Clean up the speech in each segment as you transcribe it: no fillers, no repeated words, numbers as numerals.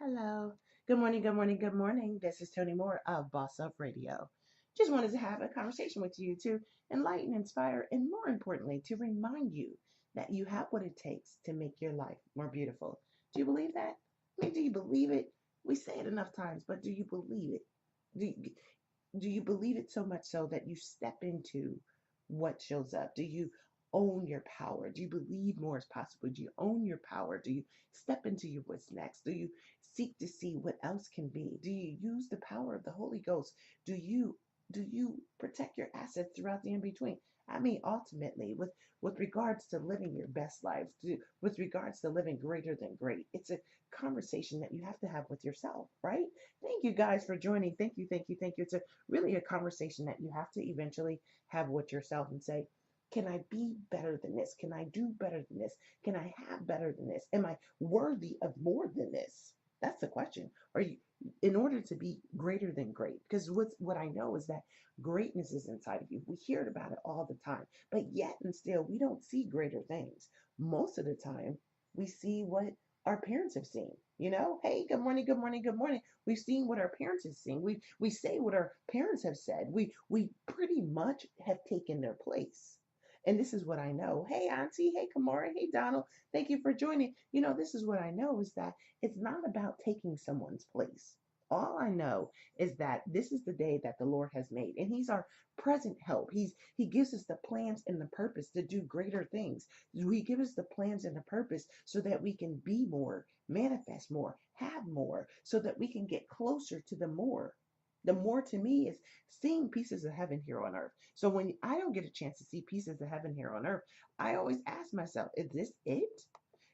Hello. Good morning, good morning, good morning. This is Tony Moore of Boss Up Radio. Just wanted to have a conversation with you to enlighten, inspire, and more importantly, to remind you that you have what it takes to make your life more beautiful. Do you believe that? I mean, do you believe it? We say it enough times, but do you believe it? Do you, do you believe it so much so that you step into what shows up? Do you own your power? Do you believe more is possible? Do you own your power? Do you step into your what's next? Do you seek to see what else can be? Do you use the power of the Holy Ghost? Do you protect your assets throughout the in between? I mean, ultimately, with regards to living your best life, with regards to living greater than great, it's a conversation that you have to have with yourself, right? Thank you guys for joining. Thank you, thank you, thank you. It's a really a conversation that you have to eventually have with yourself and say, can I be better than this? Can I do better than this? Can I have better than this? Am I worthy of more than this? That's the question. Are you in order to be greater than great? Because what I know is that greatness is inside of you. We hear about it all the time, but yet and still we don't see greater things. Most of the time, we see what our parents have seen. Hey, good morning, good morning, good morning. We've seen what our parents have seen. We say what our parents have said. We pretty much have taken their place. And this is what I know. Hey, Auntie. Hey, Kamara. Hey, Donald. Thank you for joining. This is what I know is that it's not about taking someone's place. All I know is that this is the day that the Lord has made, and He's our present help. He gives us the plans and the purpose to do greater things. He gives us the plans and the purpose so that we can be more, manifest more, have more, so that we can get closer to the more. The more to me is seeing pieces of heaven here on earth. So when I don't get a chance to see pieces of heaven here on earth, I always ask myself, is this it?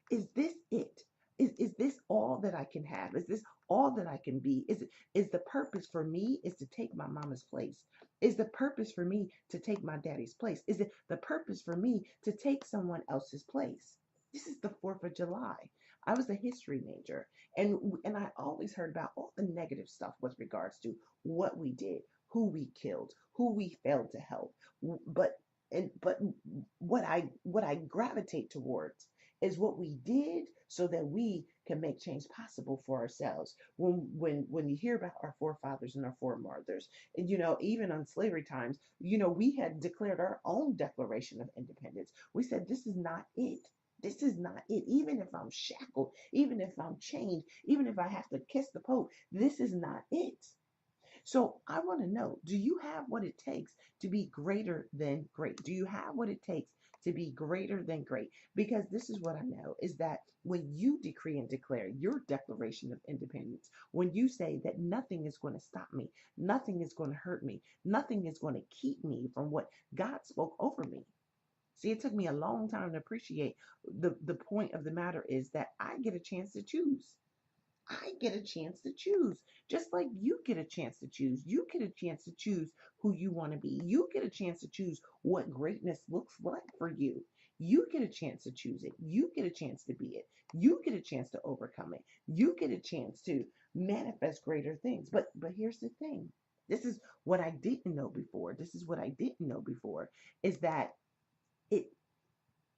Is this it? Is this all that I can have? Is this all that I can be? Is the purpose for me is to take my mama's place? Is the purpose for me to take my daddy's place? Is it the purpose for me to take someone else's place? This is the 4th of July. I was a history major, and I always heard about all the negative stuff with regards to what we did, who we killed, who we failed to help. But but what I gravitate towards is what we did so that we can make change possible for ourselves. When you hear about our forefathers and our foremothers, and even on slavery times, we had declared our own declaration of independence. We said this is not it. This is not it. Even if I'm shackled, even if I'm chained, even if I have to kiss the Pope, this is not it. So I want to know, do you have what it takes to be greater than great? Do you have what it takes to be greater than great? Because this is what I know is that when you decree and declare your declaration of independence, when you say that nothing is going to stop me, nothing is going to hurt me, nothing is going to keep me from what God spoke over me. See, it took me a long time to appreciate the point of the matter is that I get a chance to choose. I get a chance to choose, just like you get a chance to choose. You get a chance to choose who you want to be. You get a chance to choose what greatness looks like for you. You get a chance to choose it. You get a chance to be it. You get a chance to overcome it. You get a chance to manifest greater things. But here's the thing. This is what I didn't know before. This is what I didn't know before is that it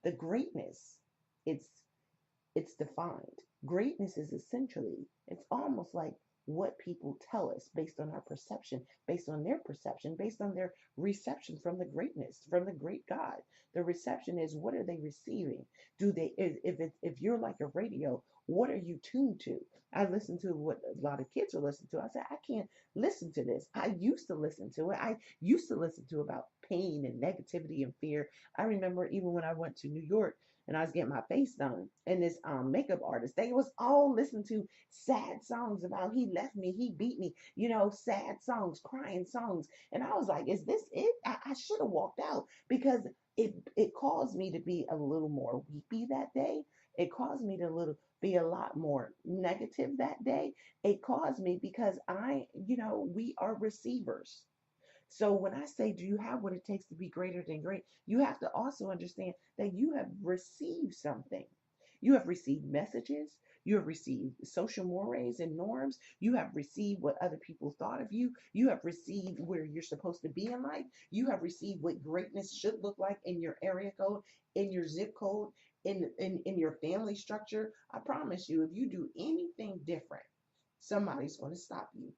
the greatness it's it's defined. Greatness is essentially, it's almost like what people tell us based on our perception, based on their perception, based on their reception from the greatness, from the great God. The reception is what are they receiving? Do they if you're like a radio, what are you tuned to? I listen to what a lot of kids are listening to. I said, I can't listen to this. I used to listen to it. I used to listen to about pain and negativity and fear. I remember even when I went to New York and I was getting my face done. And this makeup artist, they was all listening to sad songs about he left me, he beat me, sad songs, crying songs. And I was like, is this it? I should have walked out because it caused me to be a little more weepy that day. It caused me to be a lot more negative that day. It caused me because we are receivers. So when I say, do you have what it takes to be greater than great? You have to also understand that you have received something. You have received messages. You have received social mores and norms. You have received what other people thought of you. You have received where you're supposed to be in life. You have received what greatness should look like in your area code, in your zip code, in your family structure. I promise you, if you do anything different, somebody's going to stop you.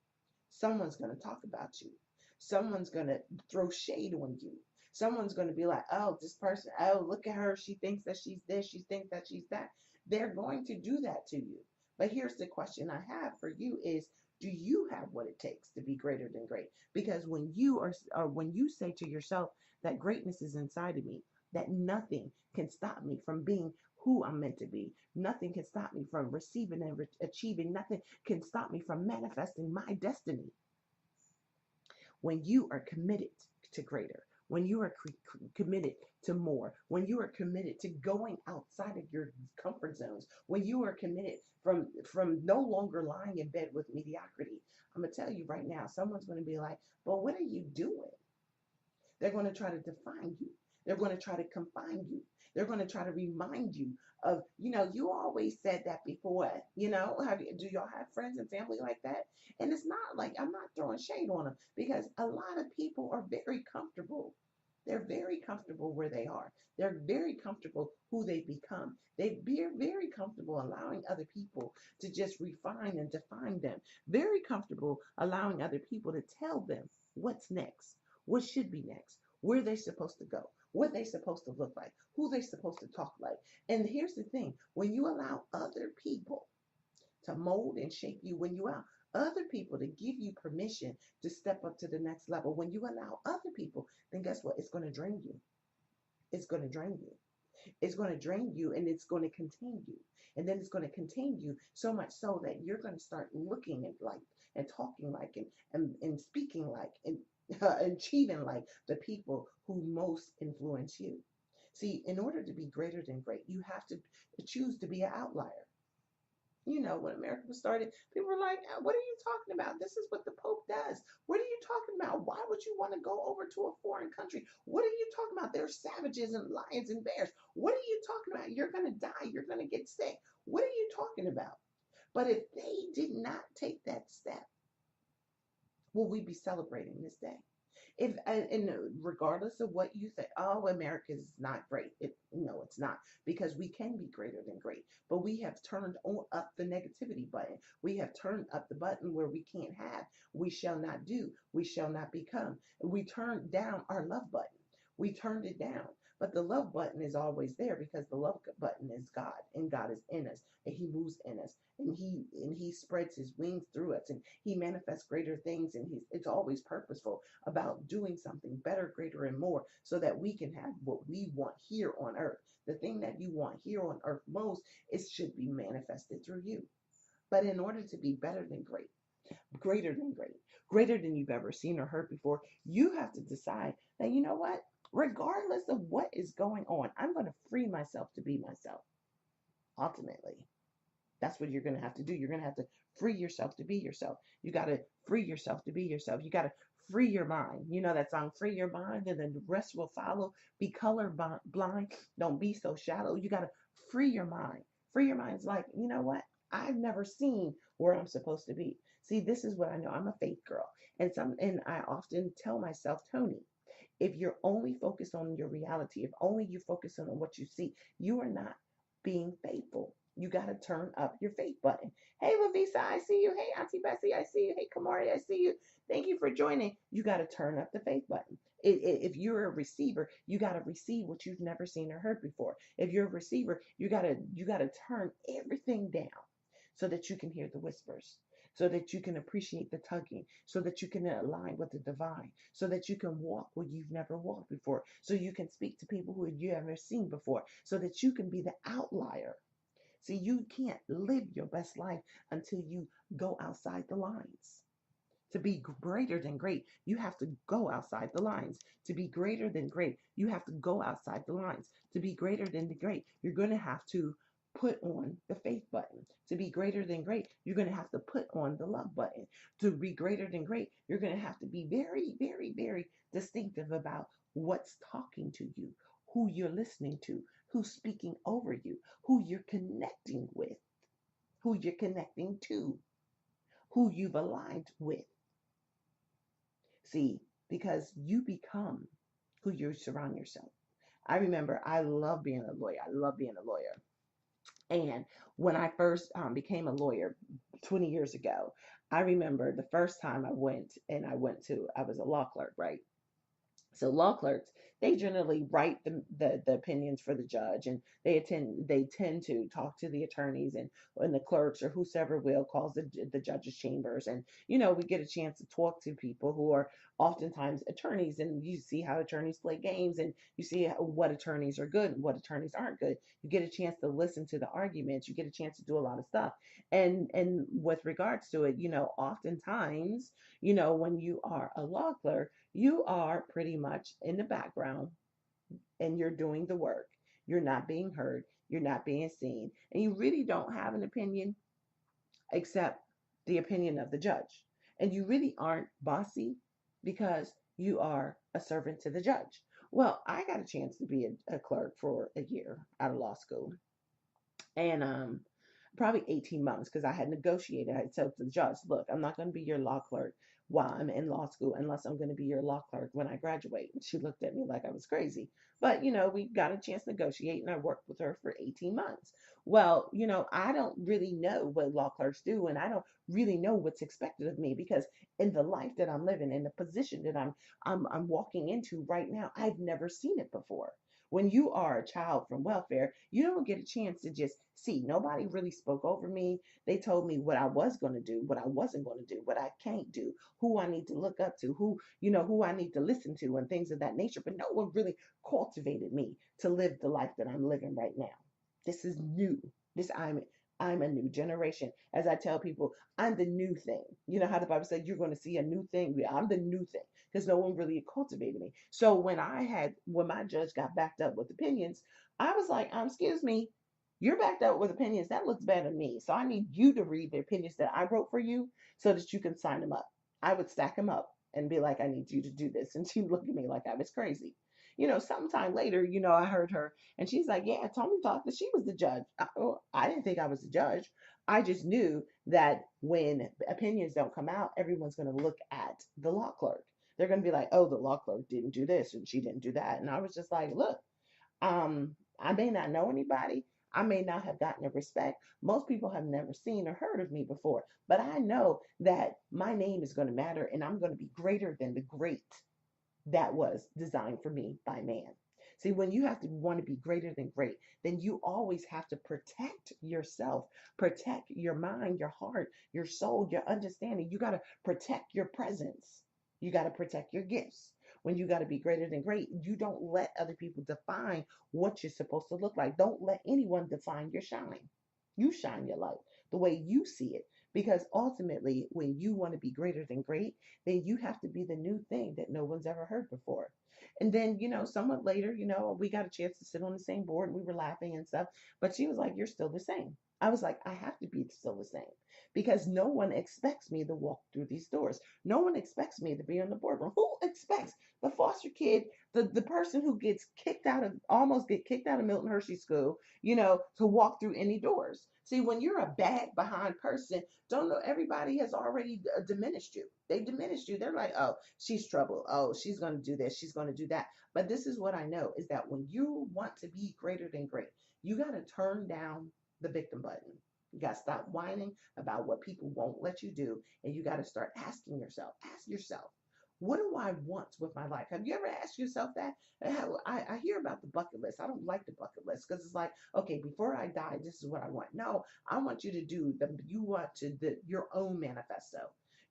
Someone's going to talk about you. Someone's going to throw shade on you. Someone's going to be like, oh, this person, oh, look at her. She thinks that she's this. She thinks that she's that. They're going to do that to you. But here's the question I have for you is, do you have what it takes to be greater than great? Because when you are, or when you say to yourself that greatness is inside of me, that nothing can stop me from being who I'm meant to be. Nothing can stop me from receiving and achieving. Nothing can stop me from manifesting my destiny. When you are committed to greater, when you are committed to more, when you are committed to going outside of your comfort zones, when you are committed from no longer lying in bed with mediocrity, I'm gonna tell you right now, someone's gonna be like, "But what are you doing?" They're going to try to define you. They're going to try to confine you. They're going to try to remind you of, you always said that before. Do y'all have friends and family like that? And it's not like I'm not throwing shade on them because a lot of people are very comfortable. They're very comfortable where they are. They're very comfortable who they become. They're very comfortable allowing other people to just refine and define them. Very comfortable allowing other people to tell them what's next, what should be next, where they're supposed to go, what they're supposed to look like, who they're supposed to talk like. And here's the thing, when you allow other people to mold and shape you, when you allow other people to give you permission to step up to the next level, when you allow other people, then guess what? It's going to drain you. It's going to drain you. It's going to drain you and it's going to contain you. And then it's going to contain you so much so that you're going to start looking at like and talking like and speaking like and achieving like the people who most influence you. See, in order to be greater than great, you have to choose to be an outlier. When America was started, people were like, what are you talking about? This is what the Pope does. What are you talking about? Why would you want to go over to a foreign country? What are you talking about? There's savages and lions and bears. What are you talking about? You're going to die. You're going to get sick. What are you talking about? But if they did not take that step, will we be celebrating this day? If and regardless of what you say, oh, America is not great. No, it's not, because we can be greater than great. But we have turned up the negativity button. We have turned up the button where we can't have, we shall not do, we shall not become. We turned down our love button. We turned it down. But the love button is always there because the love button is God, and God is in us, and He moves in us, and He spreads His wings through us, and He manifests greater things, and it's always purposeful about doing something better, greater, and more so that we can have what we want here on earth. The thing that you want here on earth most, it should be manifested through you. But in order to be better than great, greater than great, greater than you've ever seen or heard before, you have to decide that, you know what? Regardless of what is going on, I'm going to free myself to be myself. Ultimately, that's what you're going to have to do. You're going to have to free yourself to be yourself. You got to free yourself to be yourself. You got to free your mind. You know that song, Free Your Mind, and then the rest will follow. Be color blind. Don't be so shallow. You got to free your mind. Free your mind is like, you know what? I've never seen where I'm supposed to be. See, this is what I know. I'm a faith girl. And I often tell myself, Tony, if you're only focused on your reality, if only you focus on what you see, you are not being faithful. You got to turn up your faith button. Hey, Lavisa, I see you. Hey, Auntie Bessie, I see you. Hey, Kamari, I see you. Thank you for joining. You got to turn up the faith button. If you're a receiver, you got to receive what you've never seen or heard before. If you're a receiver, you got to turn everything down so that you can hear the whispers, so that you can appreciate the tugging, so that you can align with the divine, so that you can walk where you've never walked before, so you can speak to people who you haven't seen before, so that you can be the outlier. See, you can't live your best life until you go outside the lines. To be greater than great, you have to go outside the lines. To be greater than great, you have to go outside the lines. To be greater than the great, you're going to have to put on the faith button. To be greater than great, you're going to have to put on the love button. To be greater than great, you're going to have to be very, very, very distinctive about what's talking to you, who you're listening to, who's speaking over you, who you're connecting with, who you're connecting to, who you've aligned with. See, because you become who you surround yourself. I remember I love being a lawyer. I love being a lawyer. And when I first became a lawyer, 20 years ago. I remember the first time I was a law clerk, right? So law clerks, they generally write the opinions for the judge, and they tend to talk to the attorneys and the clerks or whoever will calls the judge's chambers. And we get a chance to talk to people who are oftentimes attorneys, and you see how attorneys play games, and you see what attorneys are good and what attorneys aren't good. You get a chance to listen to the arguments, you get a chance to do a lot of stuff. And with regards to it, oftentimes, when you are a law clerk, you are pretty much in the background and you're doing the work. You're not being heard, you're not being seen, and you really don't have an opinion except the opinion of the judge. And you really aren't bossy because you are a servant to the judge. Well, I got a chance to be a clerk for a year out of law school. And probably 18 months because I had negotiated. I had told the judge, look, I'm not going to be your law clerk while I'm in law school unless I'm going to be your law clerk when I graduate. And she looked at me like I was crazy. But, we got a chance to negotiate and I worked with her for 18 months. Well, I don't really know what law clerks do, and I don't really know what's expected of me because in the life that I'm living, in the position that I'm walking into right now, I've never seen it before. When you are a child from welfare, you don't get a chance to just see. Nobody really spoke over me. They told me what I was going to do, what I wasn't going to do, what I can't do, who I need to look up to, who I need to listen to, and things of that nature. But no one really cultivated me to live the life that I'm living right now. This is new. This I'm a new generation. As I tell people, I'm the new thing. You know how the Bible said you're going to see a new thing? Yeah, I'm the new thing because no one really cultivated me. So when my judge got backed up with opinions, I was like, excuse me, you're backed up with opinions. That looks bad to me. So I need you to read the opinions that I wrote for you so that you can sign them up. I would stack them up and be like, I need you to do this. And she looked at me like I was crazy. Sometime later, I heard her and she's like, yeah, Tony thought that she was the judge. I didn't think I was the judge. I just knew that when opinions don't come out, everyone's going to look at the law clerk. They're going to be like, oh, the law clerk didn't do this and she didn't do that. And I was just like, look, I may not know anybody. I may not have gotten a respect. Most people have never seen or heard of me before, but I know that my name is going to matter and I'm going to be greater than the great that was designed for me by man. See, when you have to want to be greater than great, then you always have to protect yourself, protect your mind, your heart, your soul, your understanding. You got to protect your presence. You got to protect your gifts. When you got to be greater than great, you don't let other people define what you're supposed to look like. Don't let anyone define your shine. You shine your light the way you see it. Because ultimately, when you want to be greater than great, then you have to be the new thing that no one's ever heard before. And then, somewhat later, we got a chance to sit on the same board and we were laughing and stuff. But she was like, you're still the same. I was like, I have to be still the same because no one expects me to walk through these doors. No one expects me to be in the boardroom. Who expects the foster kid, the person who gets almost get kicked out of Milton Hershey School, to walk through any doors? See, when you're a bag behind person, don't know everybody has already diminished you. They diminished you. They're like, oh, she's trouble. Oh, she's going to do this. She's going to do that. But this is what I know is that when you want to be greater than great, you got to turn down the victim button. You got to stop whining about what people won't let you do. And you got to start ask yourself, what do I want with my life? Have you ever asked yourself that? I hear about the bucket list. I don't like the bucket list because it's like, okay, before I die, this is what I want. No, I want you to your own manifesto,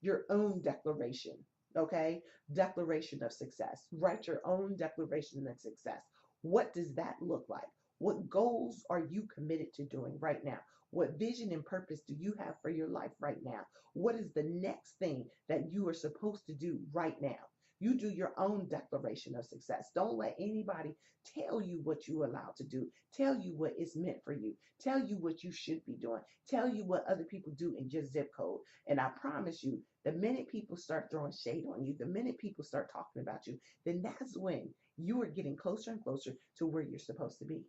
your own declaration. Okay, declaration of success. Write your own declaration of success. What does that look like? What goals are you committed to doing right now? What vision and purpose do you have for your life right now? What is the next thing that you are supposed to do right now? You do your own declaration of success. Don't let anybody tell you what you're allowed to do, tell you what is meant for you, tell you what you should be doing, tell you what other people do in your zip code. And I promise you, the minute people start throwing shade on you, the minute people start talking about you, then that's when you are getting closer and closer to where you're supposed to be.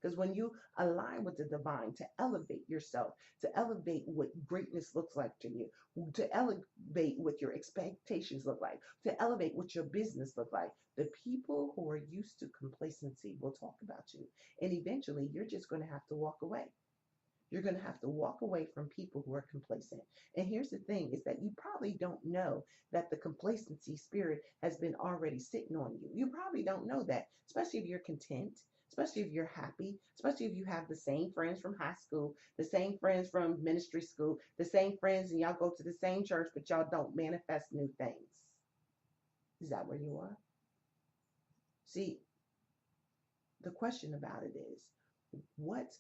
Because when you align with the divine to elevate yourself, to elevate what greatness looks like to you, to elevate what your expectations look like, to elevate what your business look like, the people who are used to complacency will talk about you. And eventually you're just going to have to walk away. You're going to have to walk away from people who are complacent. And here's the thing is that you probably don't know that the complacency spirit has been already sitting on you. You probably don't know that, especially if you're content, especially if you're happy, especially if you have the same friends from high school, the same friends from ministry school, the same friends, and y'all go to the same church, but y'all don't manifest new things. Is that where you are? See, the question about it is, what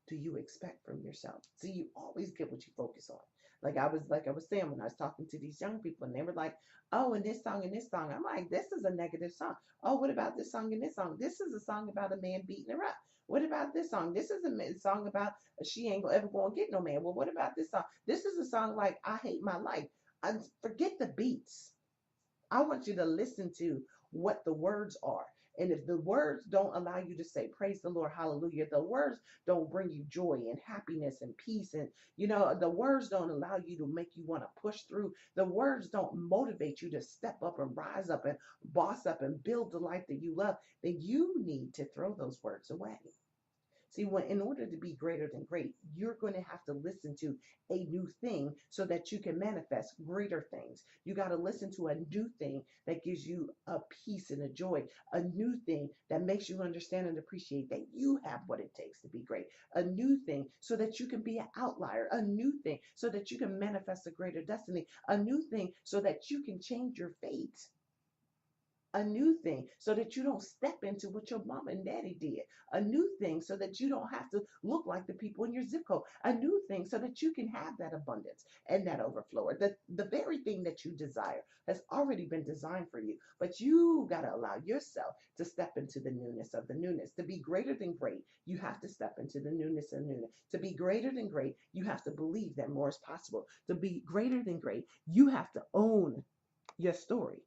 do you expect from yourself? See, you always get what you focus on. Like I was saying when I was talking to these young people, and they were like, "Oh, and this song and this song." I'm like, "This is a negative song." "Oh, what about this song and this song?" "This is a song about a man beating her up." "What about this song?" "This is a song about she ain't ever gonna get no man." "Well, what about this song?" "This is a song like I hate my life." Forget the beats. I want you to listen to what the words are. And if the words don't allow you to say, "Praise the Lord, hallelujah," the words don't bring you joy and happiness and peace, and the words don't allow you to make you want to push through, the words don't motivate you to step up and rise up and boss up and build the life that you love, then you need to throw those words away. See, when in order to be greater than great, you're going to have to listen to a new thing so that you can manifest greater things. You got to listen to a new thing that gives you a peace and a joy, a new thing that makes you understand and appreciate that you have what it takes to be great, a new thing so that you can be an outlier, a new thing so that you can manifest a greater destiny, a new thing so that you can change your fate, a new thing so that you don't step into what your mom and daddy did, a new thing so that you don't have to look like the people in your zip code, a new thing so that you can have that abundance and that overflow. The very thing that you desire has already been designed for you, but you got to allow yourself to step into the newness of the newness. To be greater than great, you have to step into the newness of newness. To be greater than great, you have to believe that more is possible. To be greater than great, you have to own your story.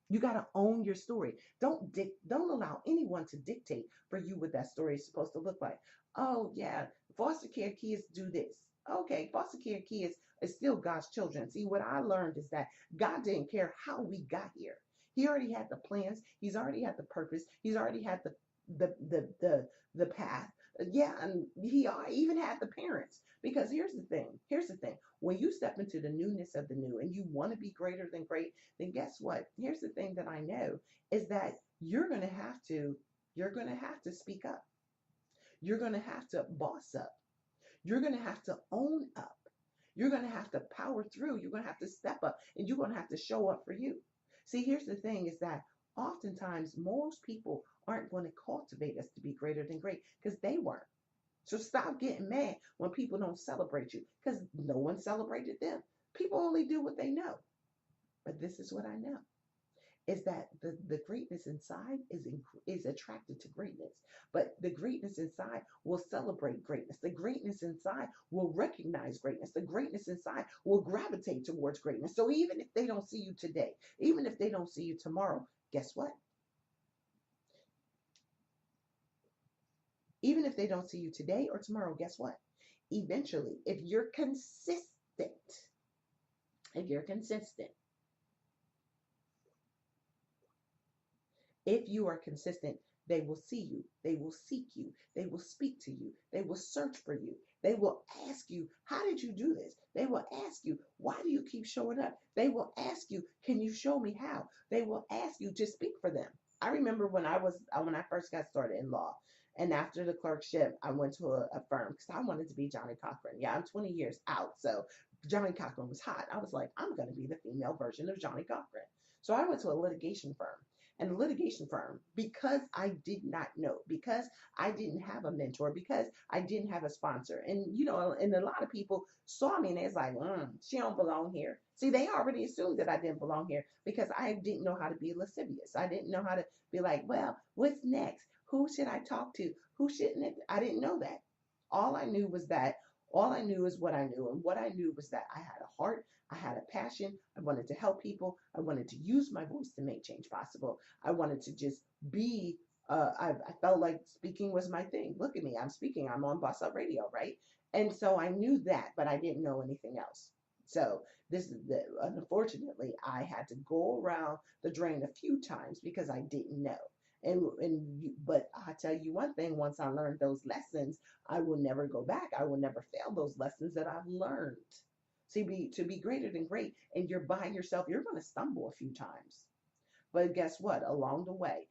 You got to own your story. Don't allow anyone to dictate for you what that story is supposed to look like. "Oh yeah, foster care kids do this." Okay, foster care kids is still God's children. See, what I learned is that God didn't care how we got here. He already had the plans. He's already had the purpose. He's already had the path. Yeah, and he even had the parents. Because here's the thing. Here's the thing. When you step into the newness of the new and you want to be greater than great, then guess what? Here's the thing that I know is that you're going to have to speak up. You're going to have to boss up. You're going to have to own up. You're going to have to power through. You're going to have to step up and you're going to have to show up for you. See, here's the thing is that oftentimes most people aren't going to cultivate us to be greater than great because they weren't. So stop getting mad when people don't celebrate you because no one celebrated them. People only do what they know. But this is what I know is that the greatness inside is attracted to greatness. But the greatness inside will celebrate greatness. The greatness inside will recognize greatness. The greatness inside will gravitate towards greatness. So even if they don't see you today, even if they don't see you tomorrow, guess what? Even if they don't see you today or tomorrow, guess what? Eventually, if you're consistent, if you are consistent, they will see you. They will seek you. They will speak to you. They will search for you. They will ask you, "How did you do this?" They will ask you, "Why do you keep showing up?" They will ask you, "Can you show me how?" They will ask you to speak for them. I remember when I first got started in law, and after the clerkship, I went to a firm because I wanted to be Johnny Cochran. Yeah, I'm 20 years out, so Johnny Cochran was hot. I was like, I'm going to be the female version of Johnny Cochran. So I went to a litigation firm. And the litigation firm, because I did not know, because I didn't have a mentor, because I didn't have a sponsor, and a lot of people saw me and it's like, she don't belong here. See, they already assumed that I didn't belong here because I didn't know how to be lascivious. I didn't know how to be like, well, what's next? Who should I talk to? Who shouldn't? I didn't know that. All I knew was that all I knew is what I knew. And what I knew was that I had a heart, I had a passion, I wanted to help people, I wanted to use my voice to make change possible. I wanted to just be, I felt like speaking was my thing. Look at me, I'm speaking, I'm on Boss Up Radio, right? And so I knew that, but I didn't know anything else. So unfortunately, I had to go around the drain a few times because I didn't know. But I tell you one thing, once I learned those lessons, I will never go back. I will never fail those lessons that I've learned. See, to be greater than great, and you're by yourself, you're going to stumble a few times. But guess what? Along the way,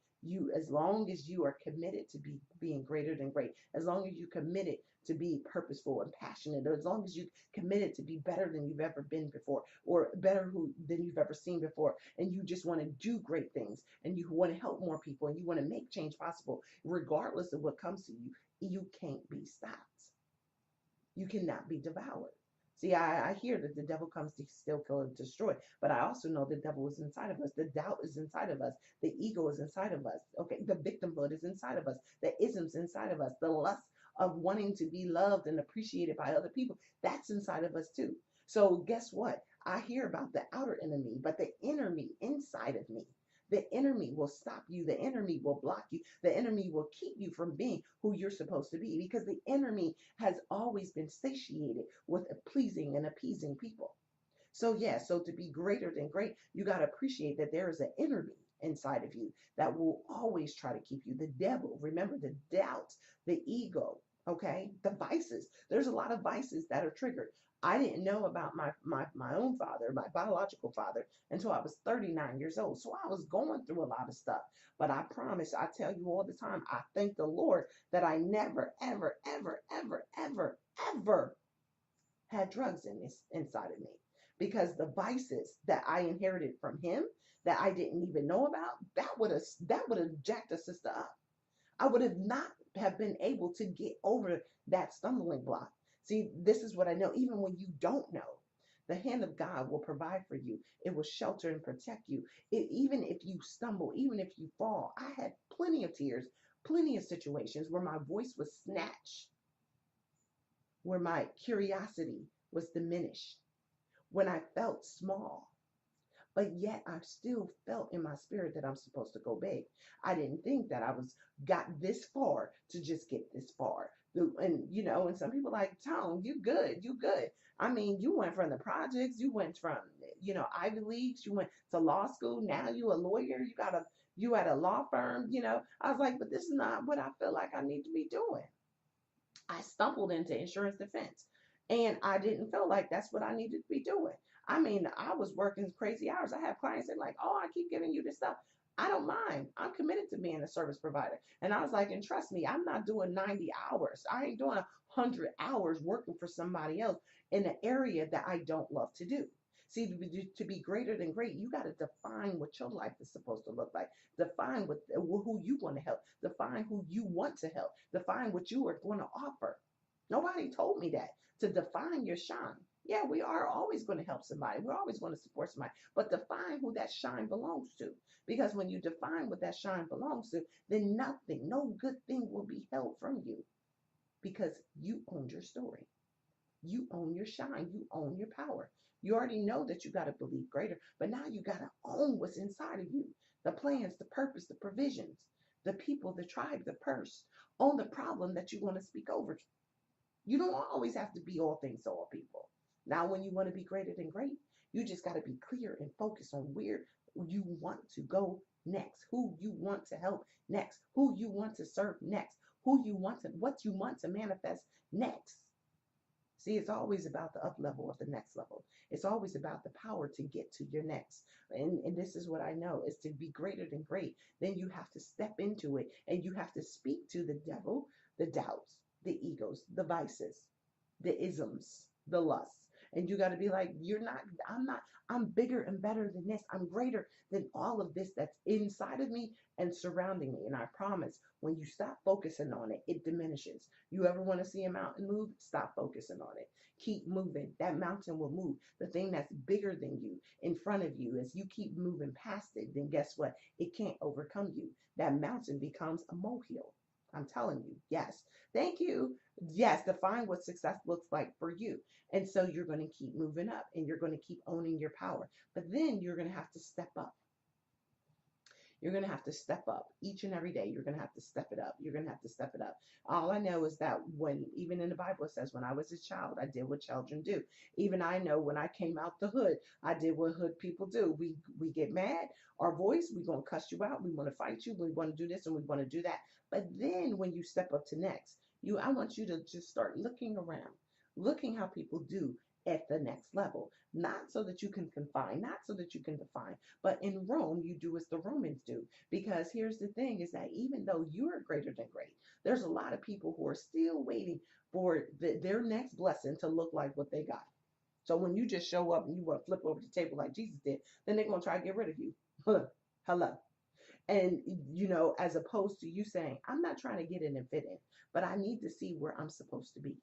as long as you are committed to being greater than great, as long as you committed to be purposeful and passionate, or as long as you committed to be better than you've ever been before, or better than you've ever seen before, and you just want to do great things, and you want to help more people, and you want to make change possible, regardless of what comes to you, you can't be stopped. You cannot be devoured. See, I hear that the devil comes to steal, kill, and destroy, but I also know the devil is inside of us. The doubt is inside of us. The ego is inside of us. Okay, the victimhood is inside of us. The isms inside of us. The lust of wanting to be loved and appreciated by other people, that's inside of us too. So guess what? I hear about the outer enemy, but the inner me inside of me. The enemy will stop you. The enemy will block you. The enemy will keep you from being who you're supposed to be, because the enemy has always been satiated with pleasing and appeasing people. So, yeah, so to be greater than great, you got to appreciate that there is an enemy inside of you that will always try to keep you. The devil, remember, the doubt, the ego, okay, the vices. There's a lot of vices that are triggered. I didn't know about my own father, my biological father, until I was 39 years old. So I was going through a lot of stuff. But I promise, I tell you all the time, I thank the Lord that I never, ever, ever, ever, ever, ever had drugs inside of me, because the vices that I inherited from him that I didn't even know about, that would have jacked a sister up. I would have not have been able to get over that stumbling block. See, this is what I know. Even when you don't know, the hand of God will provide for you. It will shelter and protect you. Even if you stumble, even if you fall, I had plenty of tears, plenty of situations where my voice was snatched, where my curiosity was diminished, when I felt small. But yet I still felt in my spirit that I'm supposed to go big. I didn't think that I was got this far to just get this far. And some people like, Tone, you good, you good. I mean, you went from the projects, you went from, Ivy Leagues, you went to law school, now you a lawyer, you at a law firm. I was like, but this is not what I feel like I need to be doing. I stumbled into insurance defense, and I didn't feel like that's what I needed to be doing. I mean, I was working crazy hours. I have clients that like, oh, I keep giving you this stuff. I don't mind. I'm committed to being a service provider. And I was like, and trust me, I'm not doing 90 hours. I ain't doing 100 hours working for somebody else in an area that I don't love to do. See, to be greater than great, you got to define what your life is supposed to look like. Define who you want to help. Define who you want to help. Define what you are going to offer. Nobody told me that. To define your shine. Yeah, we are always going to help somebody. We're always going to support somebody. But define who that shine belongs to. Because when you define what that shine belongs to, then nothing, no good thing will be held from you. Because you own your story. You own your shine. You own your power. You already know that you got to believe greater, but now you got to own what's inside of you. The plans, the purpose, the provisions, the people, the tribe, the purse. Own the problem that you want to speak over. You don't always have to be all things to all people. Now, when you want to be greater than great, you just got to be clear and focus on where you want to go next, who you want to help next, who you want to serve next, what you want to manifest next. See, it's always about the up level of the next level. It's always about the power to get to your next. And this is what I know is to be greater than great. Then you have to step into it, and you have to speak to the devil, the doubts, the egos, the vices, the isms, the lusts. And you got to be like, I'm bigger and better than this. I'm greater than all of this that's inside of me and surrounding me. And I promise, when you stop focusing on it, it diminishes. You ever want to see a mountain move? Stop focusing on it. Keep moving. That mountain will move. The thing that's bigger than you in front of you, as you keep moving past it, then guess what? It can't overcome you. That mountain becomes a molehill. I'm telling you, yes. Thank you. Yes, define what success looks like for you. And so you're going to keep moving up, and you're going to keep owning your power. But then you're going to have to step up. You're going to have to step up each and every day. You're going to have to step it up. You're going to have to step it up. All I know is that when, even in the Bible, it says, when I was a child, I did what children do. Even I know when I came out the hood, I did what hood people do. We get mad, our voice, we going to cuss you out. We want to fight you. We want to do this and we want to do that. But then when you step up to next, I want you to just start looking around, looking how people do at the next level, not so that you can confine, not so that you can define, but in Rome, you do as the Romans do. Because here's the thing is that even though you're greater than great, there's a lot of people who are still waiting for their next blessing to look like what they got. So when you just show up and you want to flip over the table like Jesus did, then they're going to try to get rid of you. Hello. And, as opposed to you saying, I'm not trying to get in and fit in, but I need to see where I'm supposed to be.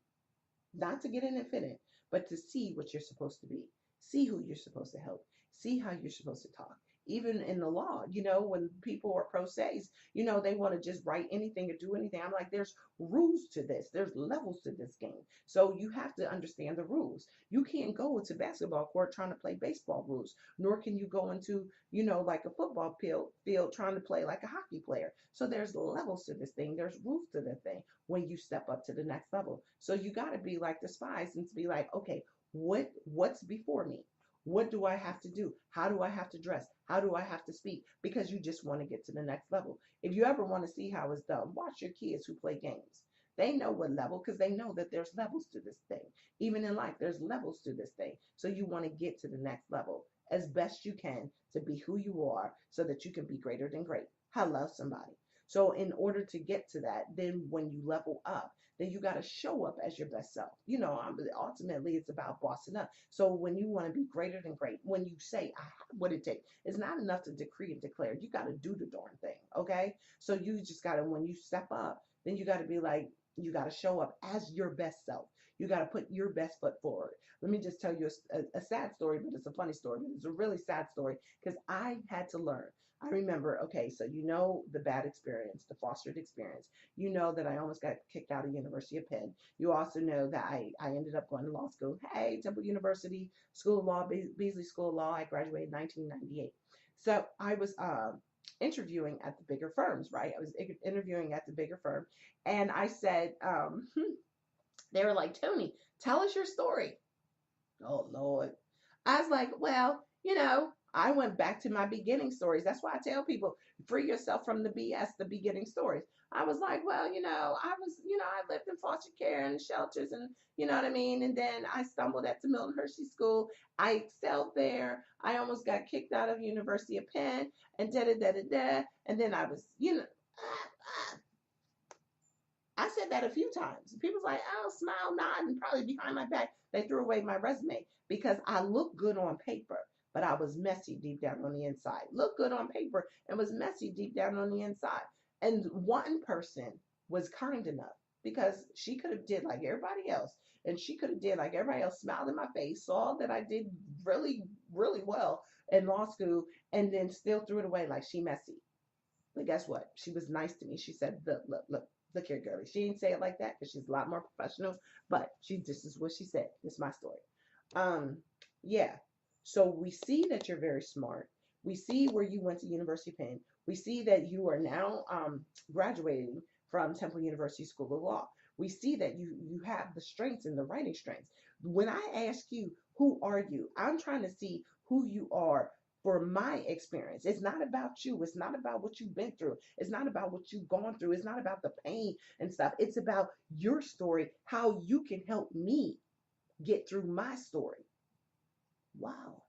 Not to get in and fit in, but to see what you're supposed to be, see who you're supposed to help, see how you're supposed to talk. Even in the law, when people are pro se's, they want to just write anything or do anything. I'm like, there's rules to this, there's levels to this game. So you have to understand the rules. You can't go into basketball court trying to play baseball rules, nor can you go into, like a football field trying to play like a hockey player. So there's levels to this thing, there's rules to the thing when you step up to the next level. So you got to be like the spies and to be like, okay, what's before me? What do I have to do? How do I have to dress? How do I have to speak? Because you just want to get to the next level. If you ever want to see how it's done, watch your kids who play games. They know what level, because they know that there's levels to this thing. Even in life, there's levels to this thing. So you want to get to the next level as best you can to be who you are so that you can be greater than great. Hello, somebody. So in order to get to that, then when you level up, then you got to show up as your best self. Ultimately, it's about bossing up. So when you want to be greater than great, when you say, I have what it takes, it's not enough to decree and declare. You got to do the darn thing, okay? So you just got to, when you step up, then you got to be like, you got to show up as your best self. You got to put your best foot forward. Let me just tell you a sad story, but it's a funny story. But it's a really sad story because I had to learn. I remember, okay, so the bad experience, the fostered experience. You know that I almost got kicked out of University of Penn. You also know that I ended up going to law school. Hey, Temple University School of Law, Beasley School of Law. I graduated in 1998. So I was interviewing at the bigger firms, right? I was interviewing at the bigger firm. And I said, they were like, Tony, tell us your story. Oh, Lord. I was like, well, I went back to my beginning stories. That's why I tell people, free yourself from the BS, the beginning stories. I was like, well, I lived in foster care and shelters and, you know what I mean? And then I stumbled at the Milton Hershey School. I excelled there. I almost got kicked out of University of Penn and da-da-da-da-da. And then I was, I said that a few times. People's like, oh, smile, nod, and probably behind my back, they threw away my resume because I looked good on paper, but I was messy deep down on the inside. Looked good on paper and was messy deep down on the inside. And one person was kind enough because she could have did like everybody else. And she could have did like everybody else, smiled in my face, saw that I did really, really well in law school, and then still threw it away like she messy. But guess what? She was nice to me. She said, look here, girlie. She didn't say it like that because she's a lot more professional, but this is what she said. This is my story. Yeah. So we see that you're very smart. We see where you went to University of Penn. We see that you are now graduating from Temple University School of Law. We see that you have the strengths and the writing strengths. When I ask you, who are you? I'm trying to see who you are for my experience. It's not about you. It's not about what you've been through. It's not about what you've gone through. It's not about the pain and stuff. It's about your story, how you can help me get through my story. Wow.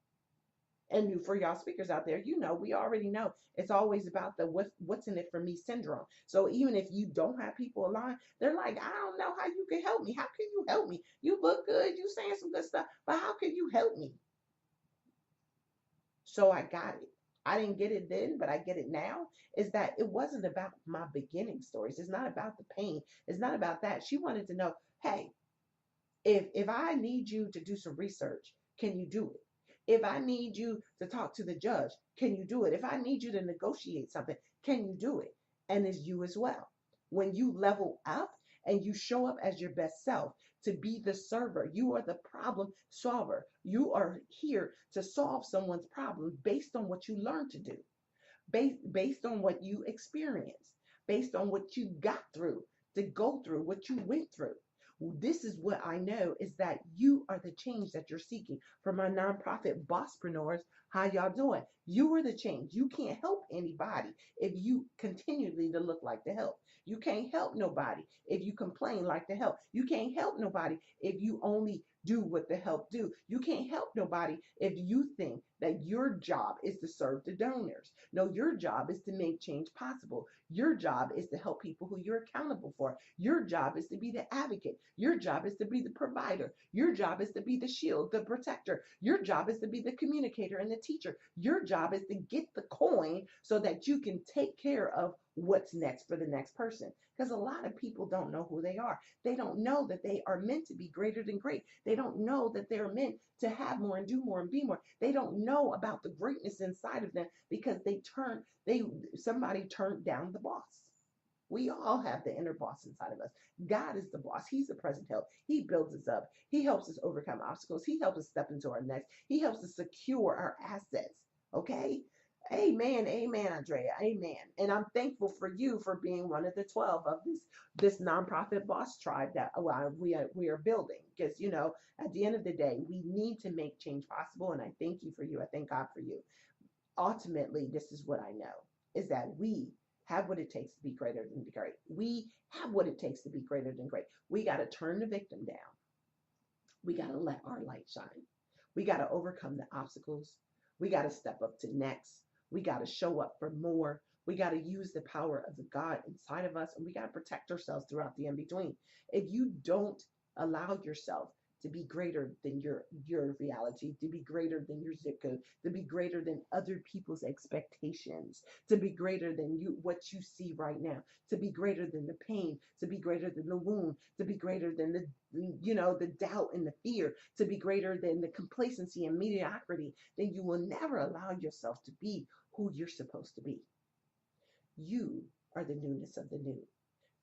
And for y'all speakers out there, we already know it's always about the what's in it for me syndrome. So even if you don't have people aligned, they're like, I don't know how you can help me. How can you help me? You look good. You saying some good stuff, but how can you help me? So I got it. I didn't get it then, but I get it now. Is that it wasn't about my beginning stories. It's not about the pain. It's not about that. She wanted to know, hey, if I need you to do some research, can you do it? If I need you to talk to the judge, can you do it? If I need you to negotiate something, can you do it? And it's you as well. When you level up and you show up as your best self to be the server, you are the problem solver. You are here to solve someone's problem based on what you learned to do, based on what you experienced, based on what you got through to go through what you went through. This is what I know is that you are the change that you're seeking. For my nonprofit bosspreneurs, how y'all doing? You are the change. You can't help anybody if you continually to look like the help. You can't help nobody if you complain like the help. You can't help nobody if you only do what the help do. You can't help nobody if you think that your job is to serve the donors. No, your job is to make change possible. Your job is to help people who you're accountable for. Your job is to be the advocate. Your job is to be the provider. Your job is to be the shield, the protector. Your job is to be the communicator and the teacher. Your job is to get the coin so that you can take care of what's next for the next person. Because a lot of people don't know who they are. They don't know that they are meant to be greater than great. They don't know that they're meant to have more and do more and be more. They don't know about the greatness inside of them because somebody turned down the boss. We all have the inner boss inside of us. God is the boss. He's the present help. He builds us up. He helps us overcome obstacles. He helps us step into our next. He helps us secure our assets. Okay? Amen. Amen, Andrea. Amen. And I'm thankful for you for being one of the 12 of this nonprofit boss tribe that we are building. Because, at the end of the day, we need to make change possible. And I thank you for you. I thank God for you. Ultimately, this is what I know, is that we have what it takes to be greater than great. We have what it takes to be greater than great. We got to turn the victim down. We got to let our light shine. We got to overcome the obstacles. We got to step up to next. We got to show up for more. We got to use the power of the God inside of us, and we got to protect ourselves throughout the in-between. If you don't allow yourself to be greater than your reality, to be greater than your zip code, to be greater than other people's expectations, to be greater than what you see right now, to be greater than the pain, to be greater than the wound, to be greater than the doubt and the fear, to be greater than the complacency and mediocrity, then you will never allow yourself to be who you're supposed to be. You are the newness of the new.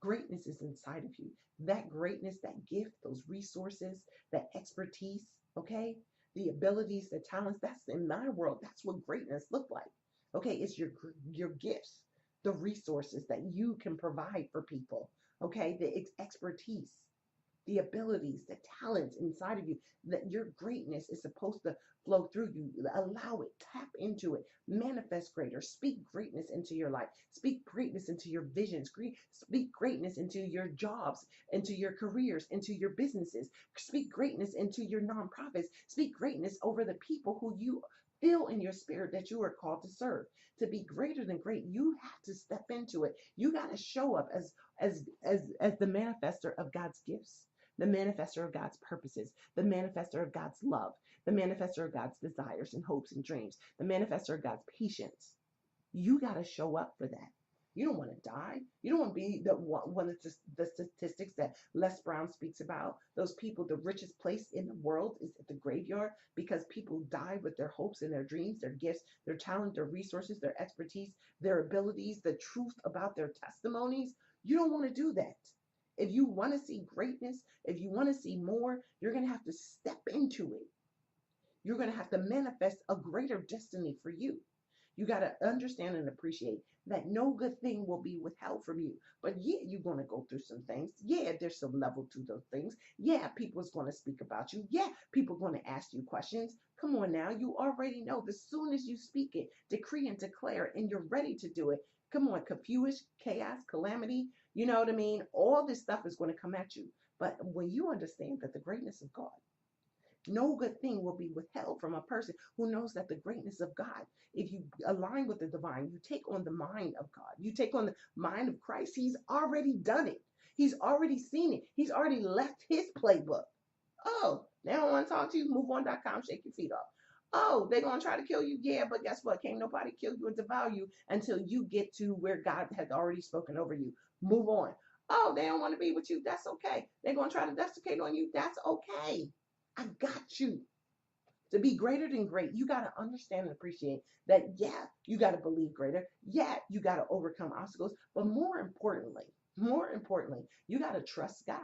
Greatness is inside of you. That greatness, that gift, those resources, that expertise, okay? The abilities, the talents, that's in my world. That's what greatness look like. Okay, it's your gifts, the resources that you can provide for people, okay? The expertise, the abilities, the talents inside of you, that your greatness is supposed to flow through you. Allow it, tap into it, manifest greater, speak greatness into your life, speak greatness into your visions, speak greatness into your jobs, into your careers, into your businesses, speak greatness into your nonprofits, speak greatness over the people who you feel in your spirit that you are called to serve. To be greater than great, you have to step into it. You got to show up as the manifester of God's gifts, the manifester of God's purposes, the manifester of God's love, the manifester of God's desires and hopes and dreams, the manifester of God's patience. You got to show up for that. You don't want to die. You don't want to be one of the statistics that Les Brown speaks about. Those people, the richest place in the world is at the graveyard because people die with their hopes and their dreams, their gifts, their talent, their resources, their expertise, their abilities, the truth about their testimonies. You don't want to do that. If you want to see greatness, if you want to see more, you're going to have to step into it. You're going to have to manifest a greater destiny for you. You got to understand and appreciate that no good thing will be withheld from you. But yeah, you're going to go through some things. Yeah, there's some level to those things. Yeah, people's going to speak about you. Yeah, people are going to ask you questions. Come on now, you already know. As soon as you speak it, decree and declare, and you're ready to do it. Come on, confusion, chaos, calamity, you know what I mean? All this stuff is going to come at you. But when you understand that the greatness of God, no good thing will be withheld from a person who knows that the greatness of God, if you align with the divine, you take on the mind of God, you take on the mind of Christ. He's already done it. He's already seen it. He's already left his playbook. Oh, they don't want to talk to you? MoveOn.com, shake your feet off. Oh, they're going to try to kill you? Yeah, but guess what? Can't nobody kill you and devour you until you get to where God has already spoken over you. Move on. Oh, they don't want to be with you? That's okay. They're going to try to desecrate on you? That's okay. I got you. To be greater than great, you got to understand and appreciate that, yeah, you got to believe greater. Yeah, you got to overcome obstacles. But more importantly, you got to trust God.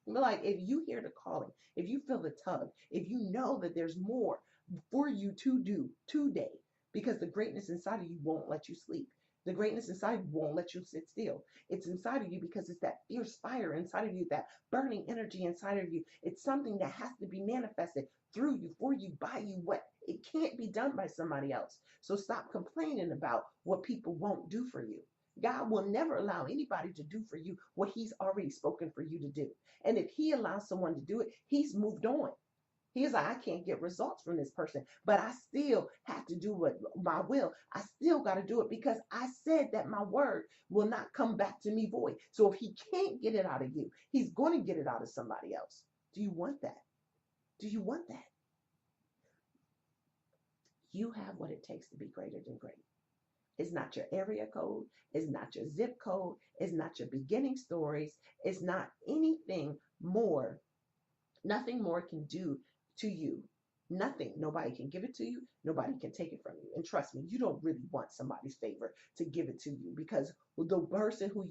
Like if you hear the calling, if you feel the tug, if you know that there's more for you to do today, because the greatness inside of you won't let you sleep. The greatness inside won't let you sit still. It's inside of you because it's that fierce fire inside of you, that burning energy inside of you. It's something that has to be manifested through you, for you, by you. What it can't be done by somebody else. So stop complaining about what people won't do for you. God will never allow anybody to do for you what he's already spoken for you to do. And if he allows someone to do it, he's moved on. He's like, I can't get results from this person, but I still have to do what my will. I still got to do it because I said that my word will not come back to me void. So if he can't get it out of you, he's going to get it out of somebody else. Do you want that? Do you want that? You have what it takes to be greater than great. It's not your area code. It's not your zip code. It's not your beginning stories. It's not anything more. Nothing more can do to you. Nothing. Nobody can give it to you. Nobody can take it from you. And trust me, you don't really want somebody's favor to give it to you, because the person who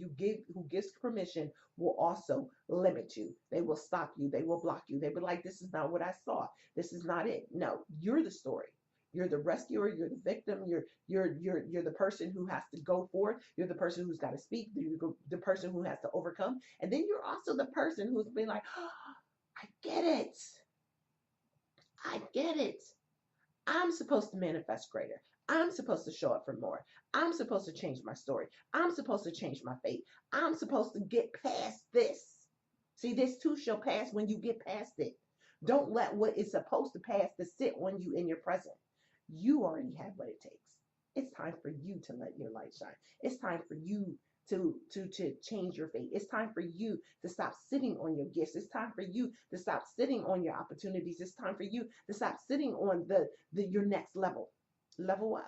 gives permission will also limit you. They will stop you. They will block you. They will be like, this is not what I saw. This is not it. No, you're the story. You're the rescuer. You're the victim. You're the person who has to go forth. You're the person who's got to speak. You're the person who has to overcome. And then you're also the person who's been like, oh, I get it. I get it. I'm supposed to manifest greater. I'm supposed to show up for more. I'm supposed to change my story. I'm supposed to change my fate. I'm supposed to get past this. See, this too shall pass when you get past it. Don't let what is supposed to pass to sit on you in your present. You already have what it takes. It's time for you to let your light shine. It's time for you to change your fate. It's time for you to stop sitting on your gifts. It's time for you to stop sitting on your opportunities. It's time for you to stop sitting on your next level. Level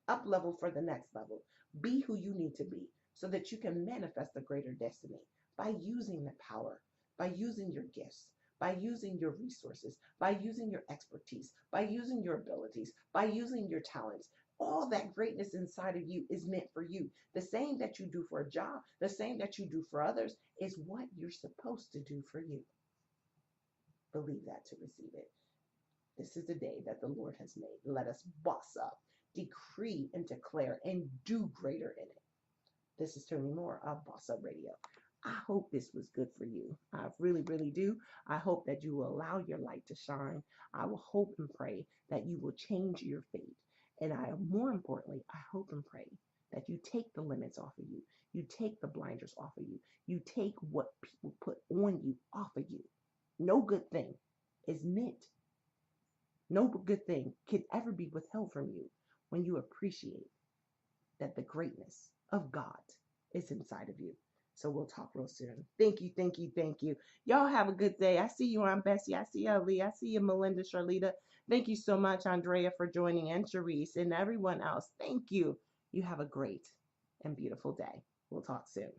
up level for the next level. Be who you need to be so that you can manifest a greater destiny by using the power, by using your gifts, by using your resources, by using your expertise, by using your abilities, by using your talents. All that greatness inside of you is meant for you. The same that you do for a job, the same that you do for others, is what you're supposed to do for you. Believe that to receive it. This is the day that the Lord has made. Let us boss up, decree and declare, and do greater in it. This is Tony Moore of Boss Up Radio. I hope this was good for you. I really, really do. I hope that you will allow your light to shine. I will hope and pray that you will change your fate. And more importantly, I hope and pray that you take the limits off of you. You take the blinders off of you. You take what people put on you off of you. No good thing is meant. No good thing could ever be withheld from you when you appreciate that the greatness of God is inside of you. So we'll talk real soon. Thank you, thank you, thank you. Y'all have a good day. I see you, Aunt Bessie. I see you, Ali. I see you, Melinda, Charlita. Thank you so much, Andrea, for joining, and Sharice, and everyone else. Thank you. You have a great and beautiful day. We'll talk soon.